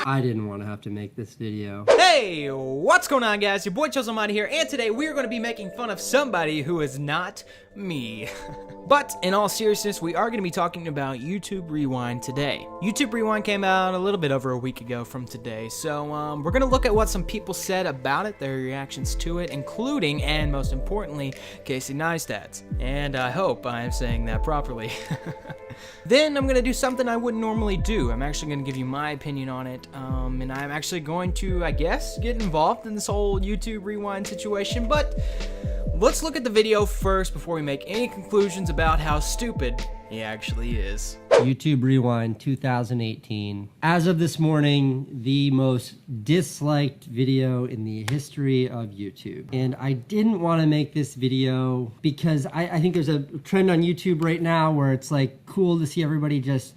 I didn't want to have to make this video. Hey, what's going on, guys? Your boy Chosamani here, and today we are going to be making fun of somebody who is not me. But in all seriousness, we are going to be talking about YouTube Rewind today. YouTube Rewind came out a little bit over a week ago from today, so we're going to look at what some people said about it, their reactions to it, including, and most importantly, Casey Neistat. And I hope I am saying that properly. Then I'm going to do something I wouldn't normally do. I'm actually going to give you my opinion on it, and I'm actually going to, I guess, get involved in this whole YouTube Rewind situation, but let's look at the video first before we make any conclusions about how stupid he actually is. YouTube Rewind 2018. As of this morning, the most disliked video in the history of YouTube. And I didn't want to make this video because I think there's a trend on YouTube right now where it's like cool to see everybody just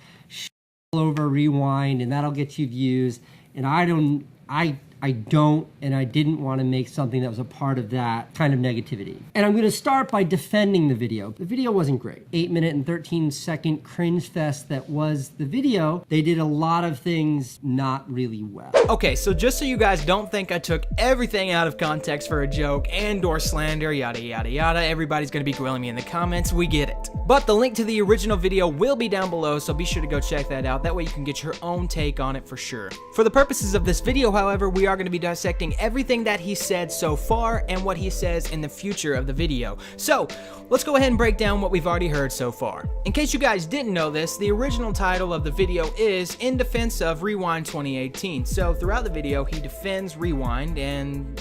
all over Rewind and that'll get you views. And I don't, and I didn't want to make something that was a part of that kind of negativity. And I'm going to start by defending the video. The video wasn't great. 8-minute and 13-second cringe fest that was the video. They did a lot of things not really well. Okay, so just so you guys don't think I took everything out of context for a joke and or slander, yada yada yada, everybody's going to be grilling me in the comments, we get it. But the link to the original video will be down below, so be sure to go check that out. That way you can get your own take on it for sure. For the purposes of this video, however, we are going to be dissecting everything that he said so far and what he says in the future of the video. So let's go ahead and break down what we've already heard so far. In case you guys didn't know this, the original title of the video is In Defense of Rewind 2018. So throughout the video, he defends Rewind and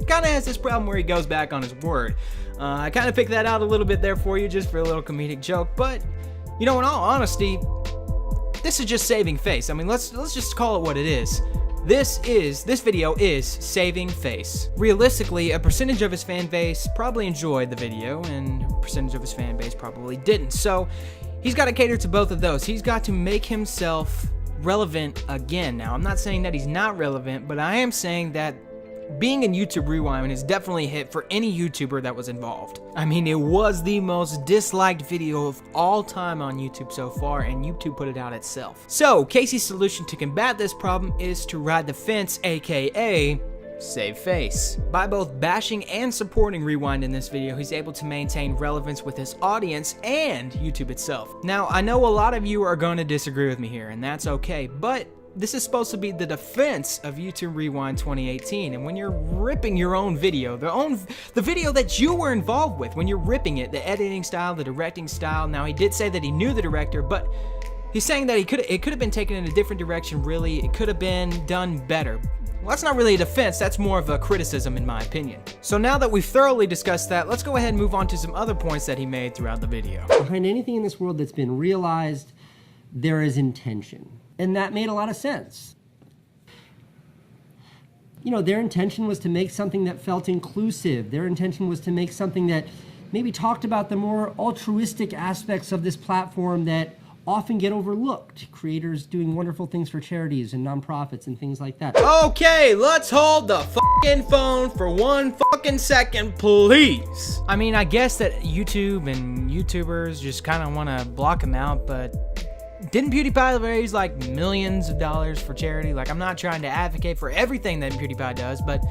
kind of has this problem where he goes back on his word. I kind of picked that out a little bit there for you just for a little comedic joke, but you know, in all honesty, this is just saving face. I mean, let's just call it what it is. This video is saving face. Realistically, a percentage of his fan base probably enjoyed the video and a percentage of his fan base probably didn't. So he's got to cater to both of those. He's got to make himself relevant again. Now, I'm not saying that he's not relevant, but I am saying that being in YouTube Rewind is definitely a hit for any YouTuber that was involved. I mean, it was the most disliked video of all time on YouTube so far, and YouTube put it out itself. So, Casey's solution to combat this problem is to ride the fence, aka save face. By both bashing and supporting Rewind in this video, he's able to maintain relevance with his audience and YouTube itself. Now, I know a lot of you are going to disagree with me here, and that's okay, but this is supposed to be the defense of YouTube Rewind 2018, and when you're ripping your own video, the video that you were involved with, when you're ripping it, the editing style, the directing style. Now, he did say that he knew the director, but he's saying that it could have been taken in a different direction, really. It could have been done better. Well, that's not really a defense, that's more of a criticism in my opinion. So now that we've thoroughly discussed that, let's go ahead and move on to some other points that he made throughout the video. Behind anything in this world that's been realized, there is intention. And that made a lot of sense. You know, their intention was to make something that felt inclusive. Their intention was to make something that maybe talked about the more altruistic aspects of this platform that often get overlooked. Creators doing wonderful things for charities and nonprofits and things like that. Okay, let's hold the fucking phone for 1 fucking second, please. I mean, I guess that YouTube and YouTubers just kind of want to block him out, but didn't PewDiePie raise like millions of dollars for charity? Like, I'm not trying to advocate for everything that PewDiePie does, but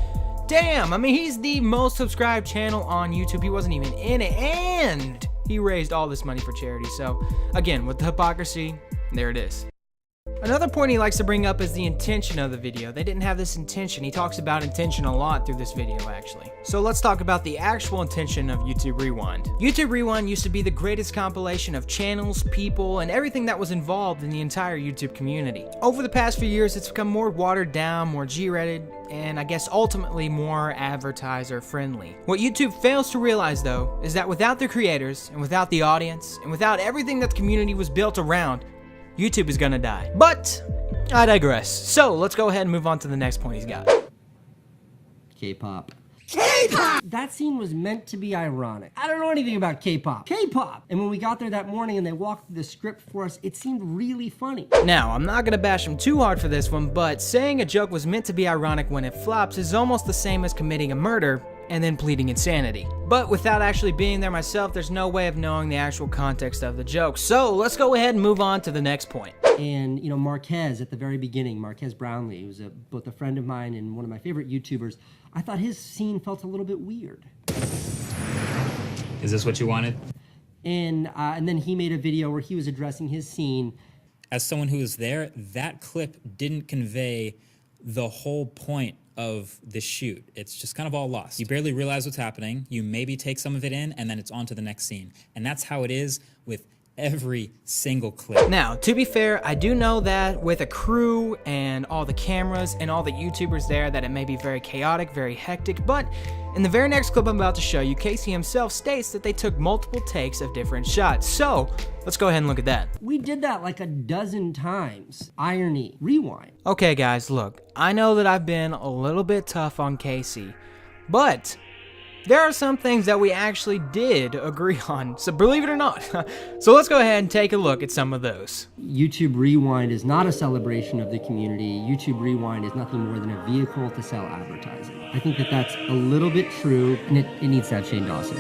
damn, I mean, he's the most subscribed channel on YouTube. He wasn't even in it, and he raised all this money for charity. So again, with the hypocrisy, there it is. Another point he likes to bring up is the intention of the video. They didn't have this intention. He talks about intention a lot through this video, actually. So let's talk about the actual intention of YouTube Rewind. YouTube Rewind used to be the greatest compilation of channels, people, and everything that was involved in the entire YouTube community. Over the past few years, it's become more watered down, more G-rated, and I guess ultimately more advertiser friendly. What YouTube fails to realize though, is that without the creators, and without the audience, and without everything that the community was built around, YouTube is gonna die. But I digress. So let's go ahead and move on to the next point he's got. K-pop. K-pop! That scene was meant to be ironic. I don't know anything about K-pop. K-pop! And when we got there that morning and they walked through the script for us, it seemed really funny. Now, I'm not gonna bash him too hard for this one, but saying a joke was meant to be ironic when it flops is almost the same as committing a murder and then pleading insanity. But without actually being there myself, there's no way of knowing the actual context of the joke. So let's go ahead and move on to the next point. And, you know, Marquez at the very beginning, Marquez Brownlee, who's both a friend of mine and one of my favorite YouTubers, I thought his scene felt a little bit weird. Is this what you wanted? And then he made a video where he was addressing his scene. As someone who was there, that clip didn't convey the whole point of the shoot. It's just kind of all lost. You barely realize what's happening. You maybe take some of it in, and then it's on to the next scene. And that's how it is with every single clip. Now, to be fair, I do know that with a crew and all the cameras and all the YouTubers there that it may be very chaotic, very hectic, but in the very next clip I'm about to show you, Casey himself states that they took multiple takes of different shots. So, let's go ahead and look at that. We did that like a dozen times. Irony. Rewind. Okay guys, look, I know that I've been a little bit tough on Casey, but there are some things that we actually did agree on, so believe it or not. So let's go ahead and take a look at some of those. YouTube Rewind is not a celebration of the community. YouTube Rewind is nothing more than a vehicle to sell advertising. I think that that's a little bit true, and it needs to have Shane Dawson.